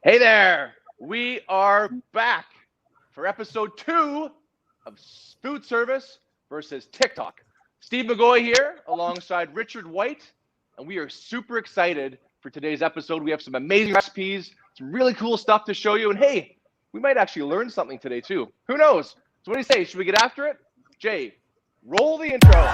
Hey there, we are back for episode 2 of Foodservice versus TikTok. Steve McGoy here alongside Richard White, and we are super excited for today's episode. We have some amazing recipes, some really cool stuff to show you, and hey, we might actually learn something today too. Who knows? So what do you say? Should we get after it? Jay, roll the intro.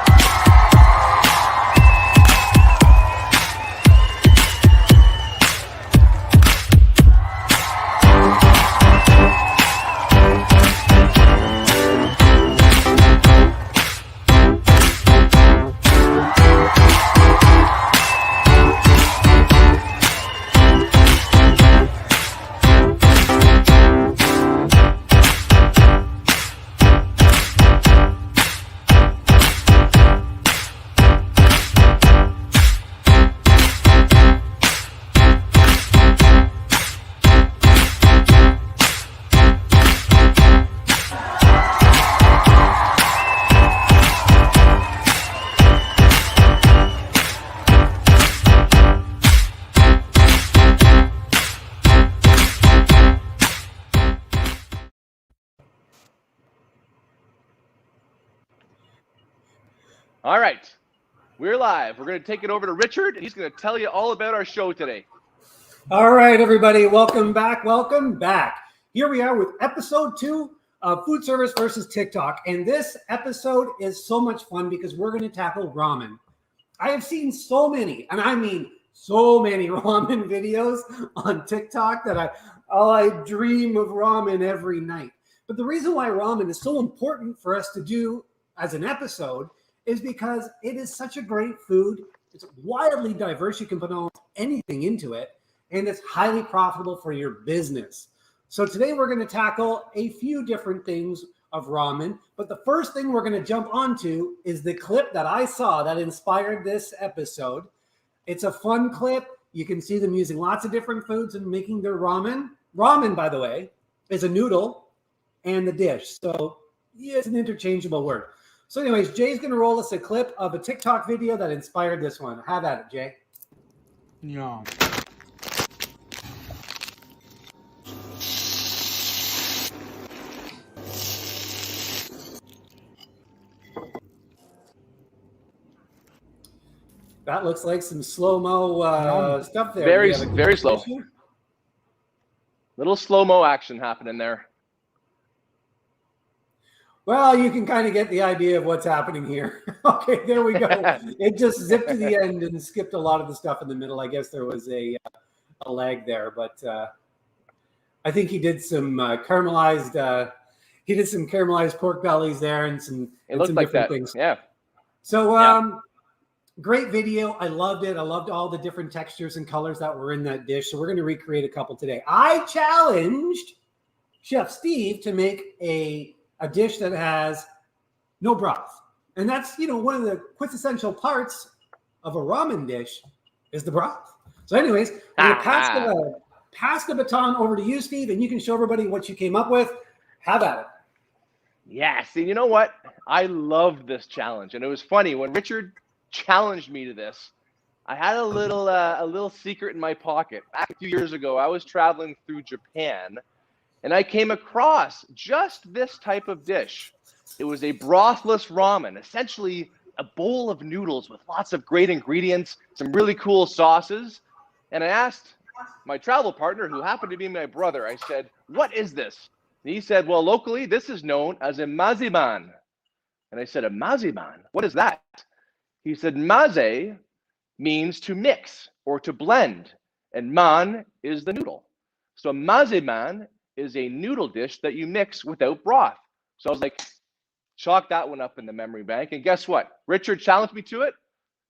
All right, we're live. We're going to take it over to Richard, and he's going to tell you all about our show today. All right, everybody, welcome back. Welcome back. Here we are with episode 2 of Foodservice versus TikTok. And this episode is so much fun because we're going to tackle ramen. I have seen so many, and I mean so many ramen videos on TikTok that I dream of ramen every night. But the reason why ramen is so important for us to do as an episode is because it is such a great food. It's wildly diverse. You can put almost anything into it, and it's highly profitable for your business. So today we're going to tackle a few different things of ramen, but the first thing we're going to jump onto is the clip that I saw that inspired this episode. It's a fun clip. You can see them using lots of different foods and making their ramen. Ramen, by the way, is a noodle and the dish. So yeah, it's an interchangeable word. So anyways, Jay's going to roll us a clip of a TikTok video that inspired this one. Have at it, Jay. Yeah. That looks like some slow-mo stuff there. Very slow. Little slow-mo action happening there. Well, you can kind of get the idea of what's happening here. Okay, there we go. It just zipped to the end and skipped a lot of the stuff in the middle. I guess there was a lag there, but I think he did some caramelized pork bellies there and some different things. Yeah. So great video. I loved it. I loved all the different textures and colors that were in that dish. So we're going to recreate a couple today. I challenged Chef Steve to make a dish that has no broth. And that's, one of the quintessential parts of a ramen dish is the broth. So anyways, I'm going to pass the baton over to you, Steve, and you can show everybody what you came up with. Have at it. Yeah, see, you know what? I loved this challenge. And it was funny. When Richard challenged me to this, I had a little secret in my pocket. Back a few years ago, I was traveling through Japan, and I came across just this type of dish. It was a brothless ramen, essentially a bowl of noodles with lots of great ingredients, some really cool sauces. And I asked my travel partner, who happened to be my brother, I said, "What is this?" And he said, "Well, locally, this is known as a maziman." And I said, "A maziman? What is that?" He said, "Maze means to mix or to blend, and man is the noodle. So a maziman is a noodle dish that you mix without broth." So I was like, chalk that one up in the memory bank. And guess what? Richard challenged me to it,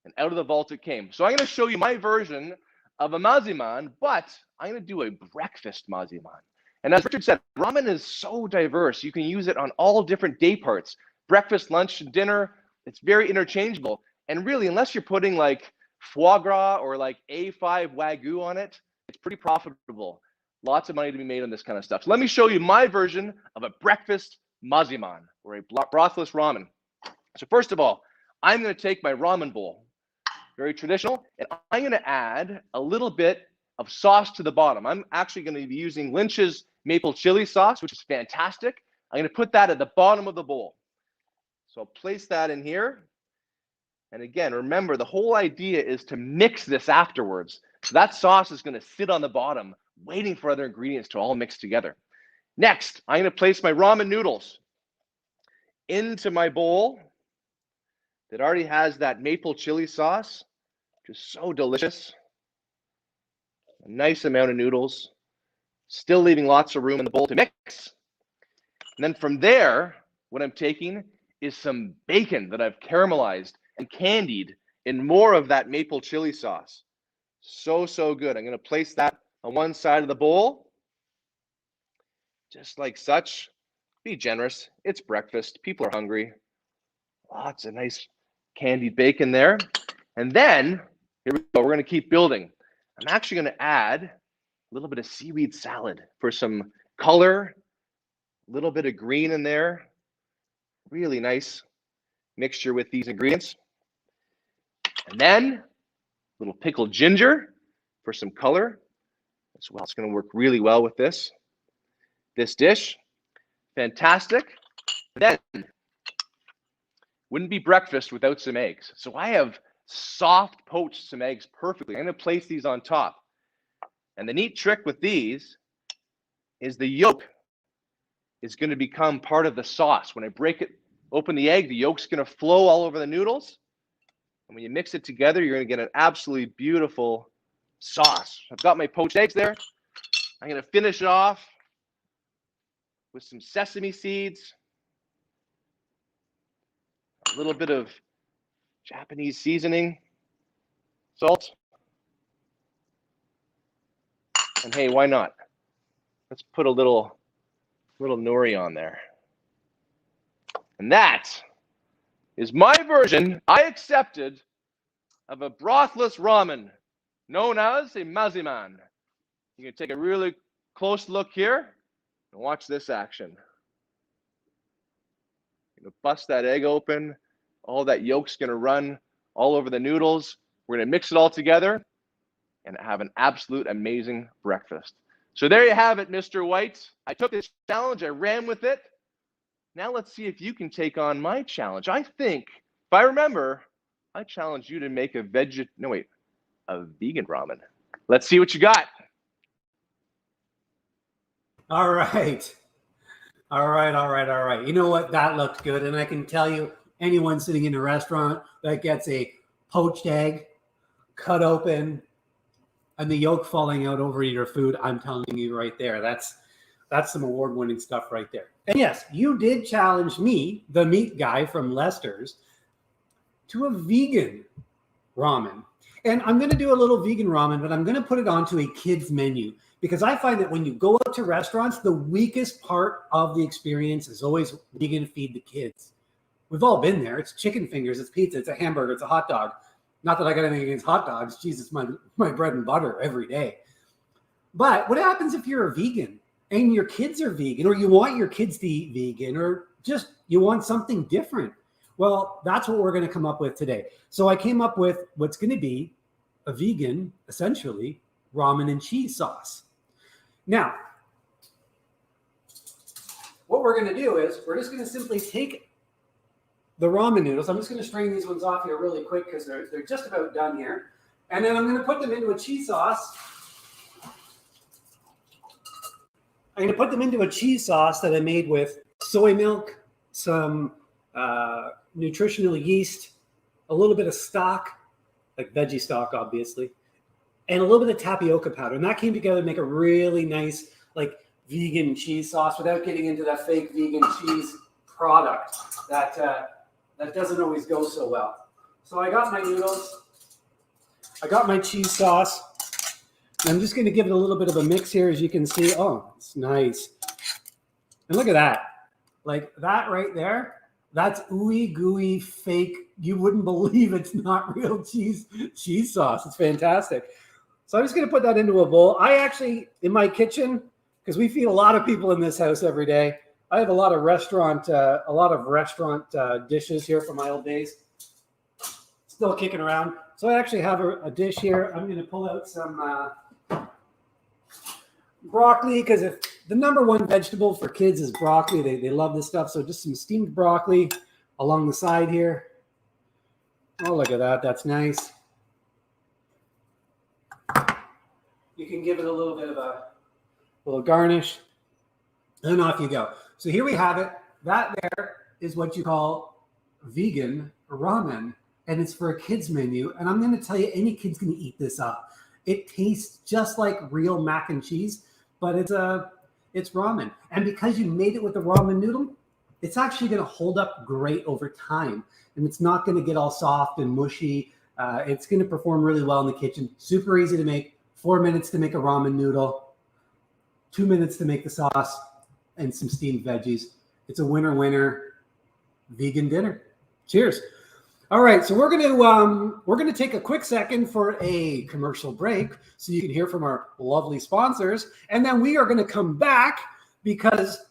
and out of the vault it came. So I'm going to show you my version of a maziman, but I'm going to do a breakfast maziman. And as Richard said, ramen is so diverse. You can use it on all different day parts. Breakfast, lunch, and dinner. It's very interchangeable. And really, unless you're putting like foie gras or like A5 Wagyu on it, it's pretty profitable. Lots of money to be made on this kind of stuff. So let me show you my version of a breakfast maziman, or a brothless ramen. So first of all, I'm going to take my ramen bowl, very traditional, and I'm going to add a little bit of sauce to the bottom. I'm actually going to be using Lynch's maple chili sauce, which is fantastic. I'm going to put that at the bottom of the bowl. So I'll place that in here. And again, remember, the whole idea is to mix this afterwards. So that sauce is going to sit on the bottom, waiting for other ingredients to all mix together. Next, I'm going to place my ramen noodles into my bowl that already has that maple chili sauce, which is so delicious. A nice amount of noodles, still leaving lots of room in the bowl to mix. And then from there, what I'm taking is some bacon that I've caramelized and candied in more of that maple chili sauce. So, so good. I'm going to place that on one side of the bowl, just like such. Be generous. It's breakfast. People are hungry. Lots of nice candied bacon there. And then, here we go. We're going to keep building. I'm actually going to add a little bit of seaweed salad for some color, a little bit of green in there. Really nice mixture with these ingredients. And then a little pickled ginger for some color as well. It's going to work really well with this dish. Fantastic. Then, wouldn't be breakfast without some eggs. So I have soft poached some eggs perfectly. I'm going to place these on top. And the neat trick with these is the yolk is going to become part of the sauce. When I break it, open the egg, the yolk's going to flow all over the noodles. And when you mix it together, you're going to get an absolutely beautiful sauce. I've got my poached eggs there. I'm going to finish it off with some sesame seeds, a little bit of Japanese seasoning, salt, and hey, why not? Let's put a little nori on there. And that is my version, I accepted, of a brothless ramen known as a maziman. You can take a really close look here and watch this action. You're gonna bust that egg open. All that yolk's gonna run all over the noodles. We're gonna mix it all together and have an absolute amazing breakfast. So there you have it, Mr. White. I took this challenge, I ran with it. Now let's see if you can take on my challenge. I think, if I remember, I challenged you to make a vegan ramen. Let's see what you got. All right. All right. You know what? That looked good. And I can tell you, anyone sitting in a restaurant that gets a poached egg cut open and the yolk falling out over your food, I'm telling you right there, that's some award-winning stuff right there. And yes, you did challenge me, the meat guy from Leicester's, to a vegan ramen. And I'm going to do a little vegan ramen, but I'm going to put it onto a kid's menu because I find that when you go out to restaurants, the weakest part of the experience is always what are you going to feed the kids? We've all been there. It's chicken fingers, it's pizza, it's a hamburger, it's a hot dog. Not that I got anything against hot dogs. Jesus, my bread and butter every day. But what happens if you're a vegan and your kids are vegan, or you want your kids to eat vegan, or just you want something different? Well, that's what we're going to come up with today. So I came up with what's going to be a vegan, essentially, ramen and cheese sauce. Now, what we're going to do is we're just going to simply take the ramen noodles. I'm just going to strain these ones off here really quick because they're just about done here. And then I'm going to put them into a cheese sauce. I'm going to put them into a cheese sauce that I made with soy milk, some nutritional yeast, a little bit of stock, like veggie stock, obviously, and a little bit of tapioca powder. And that came together to make a really nice, like, vegan cheese sauce without getting into that fake vegan cheese product that doesn't always go so well. So I got my noodles. I got my cheese sauce. I'm just going to give it a little bit of a mix here, as you can see. Oh, it's nice. And look at that. Like that right there. That's ooey gooey fake. You wouldn't believe it's not real cheese sauce. It's fantastic. So I'm just going to put that into a bowl. I actually, in my kitchen, because we feed a lot of people in this house every day, I have a lot of restaurant dishes here from my old days. Still kicking around. So I actually have a dish here. I'm going to pull out some broccoli, because if the number one vegetable for kids is broccoli, they love this stuff. So just some steamed broccoli along the side here. Oh, look at that. That's nice. You can give it a little bit of a little garnish, and off you go. So here we have it. That there is what you call vegan ramen, and it's for a kids menu. And I'm going to tell you, any kid's going to eat this up. It tastes just like real mac and cheese, but it's ramen. And because you made it with the ramen noodle, it's actually going to hold up great over time, and it's not going to get all soft and mushy. It's going to perform really well in the kitchen. Super easy to make. 4 minutes to make a ramen noodle, 2 minutes to make the sauce, and some steamed veggies. It's a winner vegan dinner. Cheers. All right, so we're gonna take a quick second for a commercial break so you can hear from our lovely sponsors, and then we are going to come back because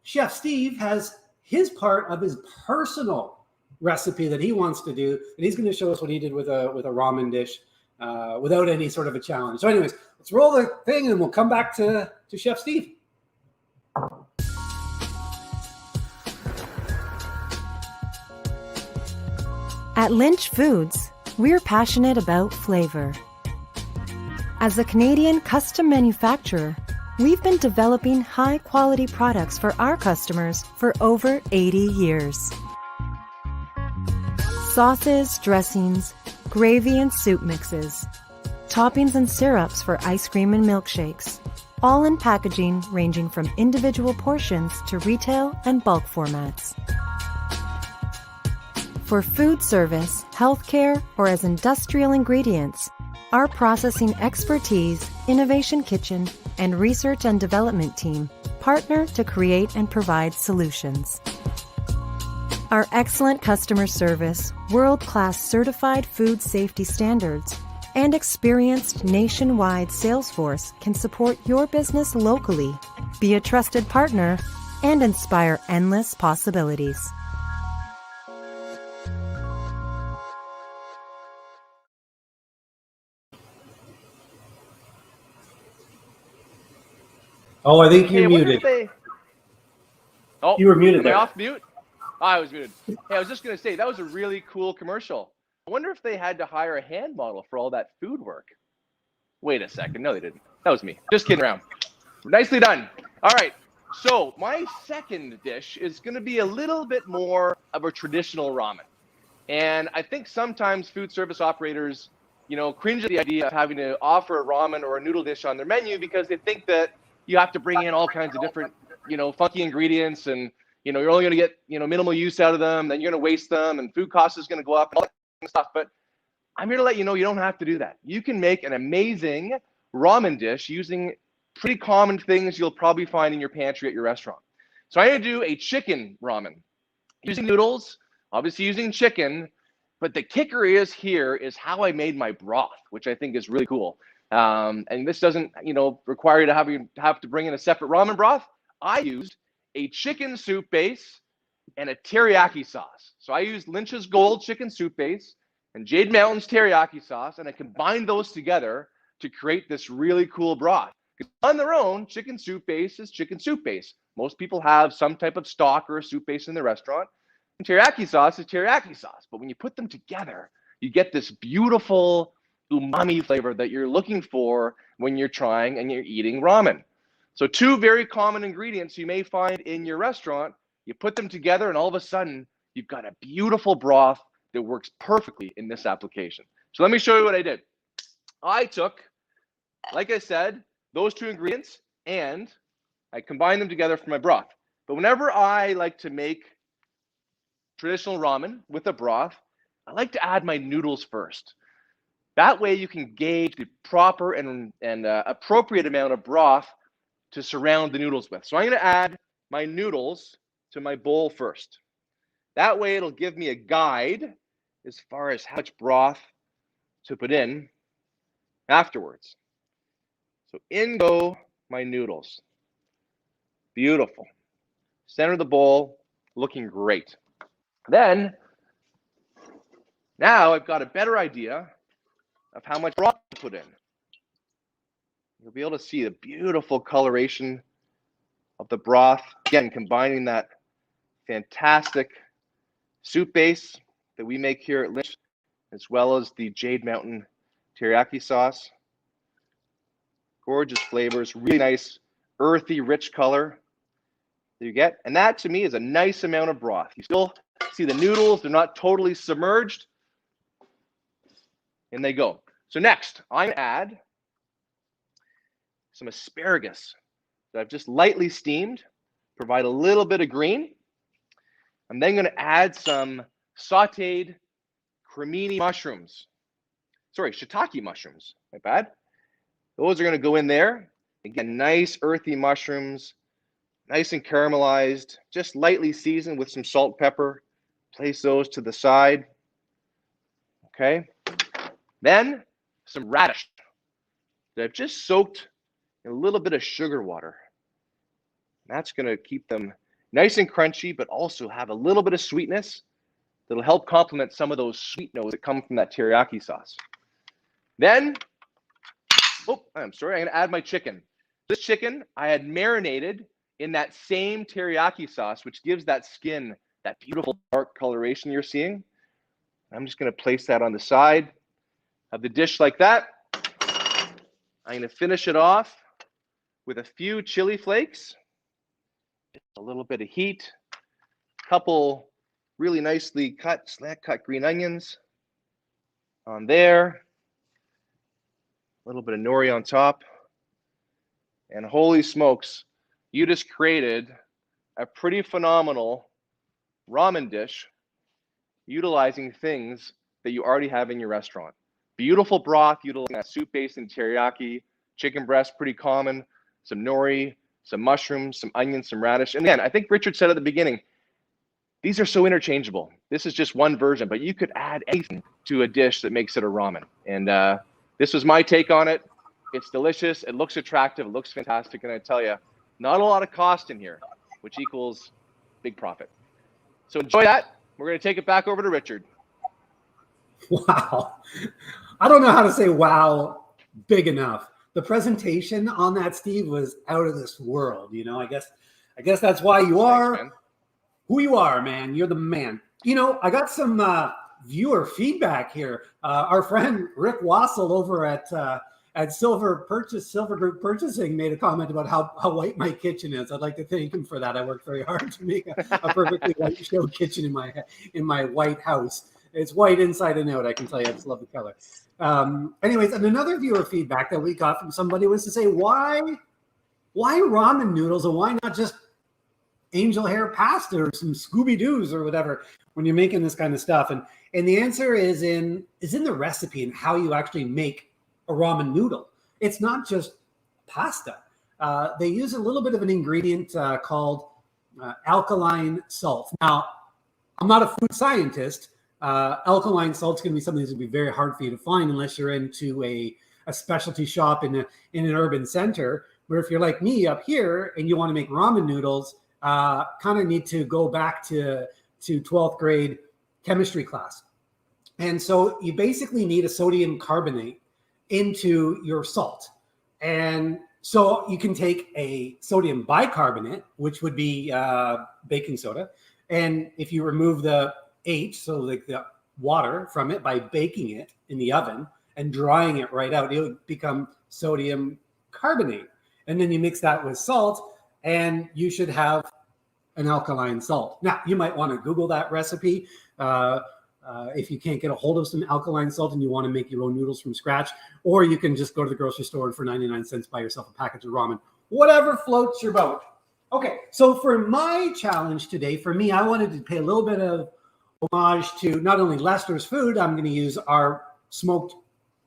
Chef Steve has his part of his personal recipe that he wants to do, and he's going to show us what he did with a ramen dish. Without any sort of a challenge. So anyways, let's roll the thing and we'll come back to Chef Steve. At Lynch Foods, we're passionate about flavor. As a Canadian custom manufacturer, we've been developing high-quality products for our customers for over 80 years. Sauces, dressings, gravy and soup mixes, toppings and syrups for ice cream and milkshakes, all in packaging ranging from individual portions to retail and bulk formats. For food service, healthcare, or as industrial ingredients, our processing expertise, innovation kitchen, and research and development team partner to create and provide solutions. Our excellent customer service, world-class certified food safety standards, and experienced nationwide sales force can support your business locally, be a trusted partner, and inspire endless possibilities. Oh, I think you're muted. Oh, you were muted am there. I off mute? Oh, I was muted. Hey, I was just going to say, that was a really cool commercial. I wonder if they had to hire a hand model for all that food work. Wait a second. No, they didn't. That was me. Just kidding around. Nicely done. All right. So my second dish is going to be a little bit more of a traditional ramen. And I think sometimes food service operators, cringe at the idea of having to offer a ramen or a noodle dish on their menu because they think that you have to bring in all kinds of different, funky ingredients, and you're only going to get minimal use out of them. Then you're going to waste them, and food cost is going to go up and all that kind of stuff. But I'm here to let you know you don't have to do that. You can make an amazing ramen dish using pretty common things you'll probably find in your pantry at your restaurant. So I'm going to do a chicken ramen using noodles, obviously using chicken. But the kicker is how I made my broth, which I think is really cool. And this doesn't, require you to have to bring in a separate ramen broth. I used a chicken soup base and a teriyaki sauce. So I used Lynch's Gold chicken soup base and Jade Mountain's teriyaki sauce, and I combined those together to create this really cool broth. On their own, chicken soup base is chicken soup base. Most people have some type of stock or a soup base in their restaurant. And teriyaki sauce is teriyaki sauce. But when you put them together, you get this beautiful umami flavor that you're looking for when you're trying and you're eating ramen. So two very common ingredients you may find in your restaurant, you put them together and all of a sudden you've got a beautiful broth that works perfectly in this application. So let me show you what I did. I took, like I said, those two ingredients and I combined them together for my broth. But whenever I like to make traditional ramen with a broth, I like to add my noodles first. That way you can gauge the proper and appropriate amount of broth to surround the noodles with. So I'm going to add my noodles to my bowl first. That way it'll give me a guide as far as how much broth to put in afterwards. So in go my noodles. Beautiful. Center of the bowl, looking great. Then, now I've got a better idea of how much broth to put in. You'll be able to see the beautiful coloration of the broth. Again, combining that fantastic soup base that we make here at Lynch, as well as the Jade Mountain teriyaki sauce. Gorgeous flavors, really nice, earthy, rich color that you get. And that, to me, is a nice amount of broth. You still see the noodles. They're not totally submerged. And they go. So next, I'm going to add some asparagus that I've just lightly steamed, provide a little bit of green. I'm then going to add some sauteed cremini mushrooms. Sorry, shiitake mushrooms. My bad. Those are going to go in there. Again, nice earthy mushrooms, nice and caramelized, just lightly seasoned with some salt, pepper. Place those to the side. Okay. Then some radish that I've just soaked in a little bit of sugar water. That's going to keep them nice and crunchy, but also have a little bit of sweetness that'll help complement some of those sweet notes that come from that teriyaki sauce. Then, I'm going to add my chicken. This chicken I had marinated in that same teriyaki sauce, which gives that skin that beautiful dark coloration you're seeing. I'm just going to place that on the side of the dish like that. I'm going to finish it off with a few chili flakes, a little bit of heat, a couple really nicely slant cut green onions on there, a little bit of nori on top, and holy smokes, you just created a pretty phenomenal ramen dish utilizing things that you already have in your restaurant. Beautiful broth, utilizing that soup base and teriyaki, chicken breast, pretty common, some nori, some mushrooms, some onions, some radish. And again, I think Richard said at the beginning, these are so interchangeable. This is just one version, but you could add anything to a dish that makes it a ramen. And this was my take on it. It's delicious. It looks attractive. It looks fantastic. And I tell you, not a lot of cost in here, which equals big profit. So enjoy that. We're going to take it back over to Richard. Wow. I don't know how to say wow big enough. The presentation on that, Steve, was out of this world. You know, I guess that's why you are who you are, man. You're the man. You know, I got some viewer feedback here. Our friend Rick Wassel over at Silver Group Purchasing made a comment about how white my kitchen is. I'd like to thank him for that. I worked very hard to make a perfectly white show kitchen in my white house. It's white inside and out. I can tell you, I just love the color. Anyways, and another viewer feedback that we got from somebody was to say, why ramen noodles and why not just angel hair pasta or some Scooby-Doos or whatever when you're making this kind of stuff? And the answer is in the recipe and how you actually make a ramen noodle. It's not just pasta. They use a little bit of an ingredient called alkaline salt. Now, I'm not a food scientist. Alkaline salt's going to be something that's going to be very hard for you to find unless you're into a specialty shop in an urban center. Where if you're like me up here and you want to make ramen noodles, kind of need to go back to 12th grade chemistry class. And so you basically need a sodium carbonate into your salt. And so you can take a sodium bicarbonate, which would be baking soda. And if you remove the H, so like the water from it, by baking it in the oven and drying it right out, it would become sodium carbonate. And then you mix that with salt and you should have an alkaline salt. Now, you might want to Google that recipe if you can't get a hold of some alkaline salt and you want to make your own noodles from scratch, or you can just go to the grocery store and for 99 cents buy yourself a package of ramen. Whatever floats your boat. Okay, so for my challenge today, for me, I wanted to pay a little bit of homage to not only Lester's food. I'm going to use our smoked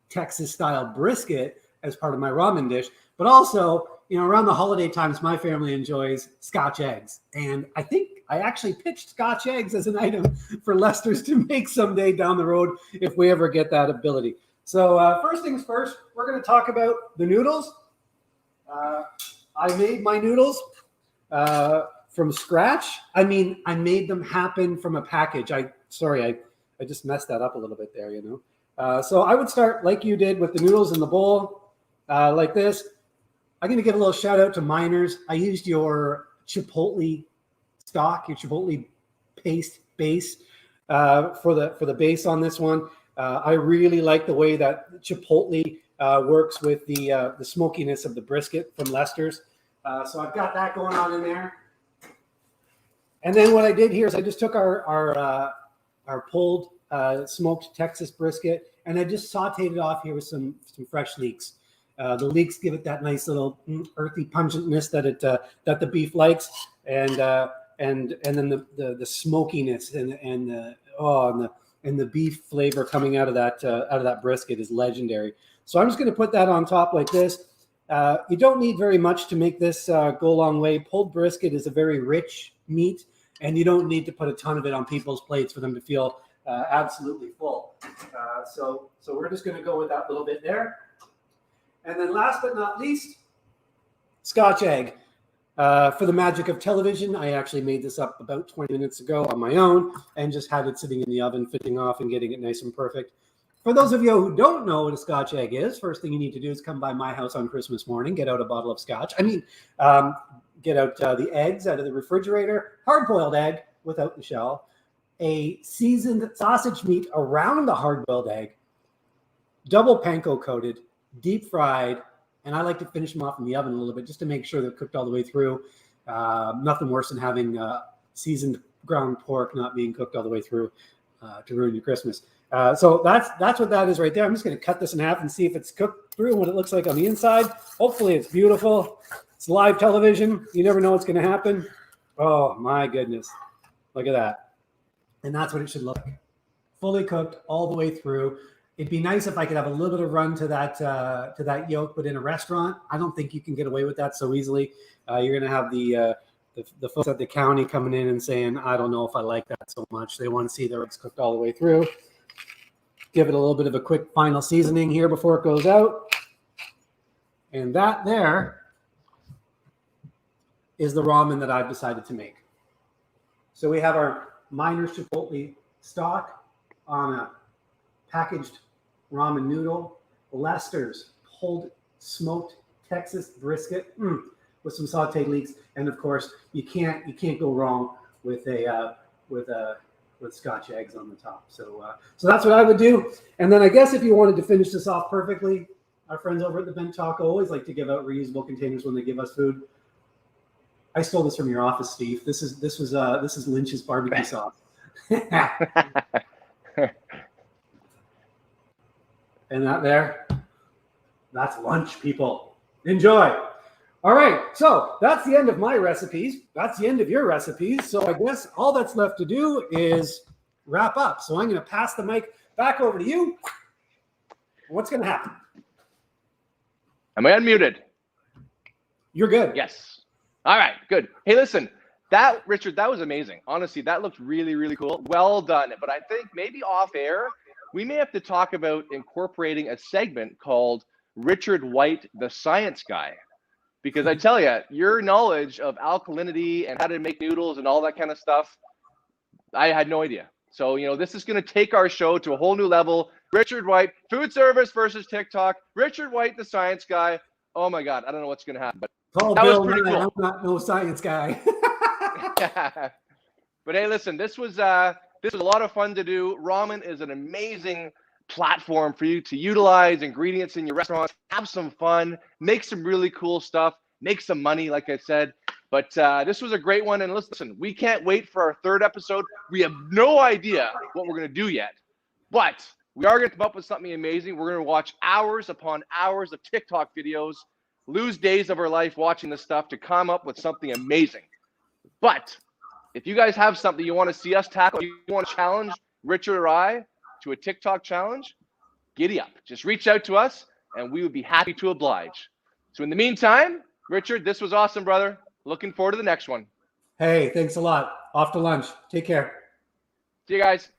Texas-style brisket as part of my ramen dish, but also, you know, around the holiday times, my family enjoys Scotch eggs. And I think I actually pitched Scotch eggs as an item for Lester's to make someday down the road if we ever get that ability. So first things first, we're going to talk about the noodles. I made my noodles from scratch. I mean, I made them happen from a package. I just messed that up a little bit there, you know. So I would start like you did with the noodles in the bowl, like this. I'm going to give a little shout out to Miners. I used your Chipotle stock, your Chipotle paste base for the base on this one. I really like the way that Chipotle works with the smokiness of the brisket from Lester's. So I've got that going on in there. And then what I did here is I just took our pulled smoked Texas brisket and I just sauteed it off here with some fresh leeks. The leeks give it that nice little earthy pungentness that the beef likes, and then the smokiness and the beef flavor coming out of that brisket is legendary. So I'm just going to put that on top like this. You don't need very much to make this go a long way. Pulled brisket is a very rich meat, and you don't need to put a ton of it on people's plates for them to feel absolutely full. So we're just going to go with that little bit there. And then last but not least, Scotch egg. For the magic of television, I actually made this up about 20 minutes ago on my own and just had it sitting in the oven, fitting off and getting it nice and perfect. For those of you who don't know what a Scotch egg is, first thing you need to do is come by my house on Christmas morning, get out a bottle of Scotch. Get out the eggs out of the refrigerator, hard-boiled egg without the shell, a seasoned sausage meat around the hard-boiled egg, double panko coated, deep fried, and I like to finish them off in the oven a little bit just to make sure they're cooked all the way through. Nothing worse than having seasoned ground pork not being cooked all the way through to ruin your Christmas. So that's what that is right there. I'm just going to cut this in half and see if it's cooked through and what it looks like on the inside. Hopefully it's beautiful. It's live television. You never know what's going to happen. Oh my goodness. Look at that. And that's what it should look like. Fully cooked all the way through. It'd be nice if I could have a little bit of run to that yolk, but in a restaurant, I don't think you can get away with that so easily. You're going to have the folks at the county coming in and saying, I don't know if I like that so much. They want to see their eggs cooked all the way through. Give it a little bit of a quick final seasoning here before it goes out. And that there is the ramen that I've decided to make. So we have our Miners Chipotle stock on a packaged ramen noodle, Lester's pulled smoked Texas brisket with some sauteed leeks, and of course you can't go wrong with Scotch eggs on the top. So that's what I would do. And then I guess if you wanted to finish this off perfectly, our friends over at the Bent Taco always like to give out reusable containers when they give us food. I stole this from your office, Steve. This is Lynch's barbecue sauce. And that's lunch, people. Enjoy. All right, so that's the end of my recipes. That's the end of your recipes. So I guess all that's left to do is wrap up. So I'm going to pass the mic back over to you. What's going to happen? Am I unmuted? You're good. Yes. All right, good. Hey, listen, Richard, that was amazing. Honestly, that looked really, really cool. Well done. But I think maybe off air, we may have to talk about incorporating a segment called Richard White, the Science Guy. Because I tell you, your knowledge of alkalinity and how to make noodles and all that kind of stuff, I had no idea. So, this is going to take our show to a whole new level. Richard White, Foodservice versus TikTok. Richard White, the Science Guy. Oh my God, I don't know what's going to happen, but that was pretty cool. I'm not no science guy. But hey, listen, this was a lot of fun to do. Ramen is an amazing platform for you to utilize ingredients in your restaurant, have some fun, make some really cool stuff, make some money, like I said. But this was a great one. And listen, we can't wait for our third episode. We have no idea what we're going to do yet, but we are going to come up with something amazing. We're going to watch hours upon hours of TikTok videos, lose days of our life watching this stuff to come up with something amazing. But if you guys have something you want to see us tackle, you want to challenge Richard or I to a TikTok challenge, giddy up. Just reach out to us and we would be happy to oblige. So in the meantime, Richard, this was awesome, brother. Looking forward to the next one. Hey, thanks a lot. Off to lunch. Take care. See you guys.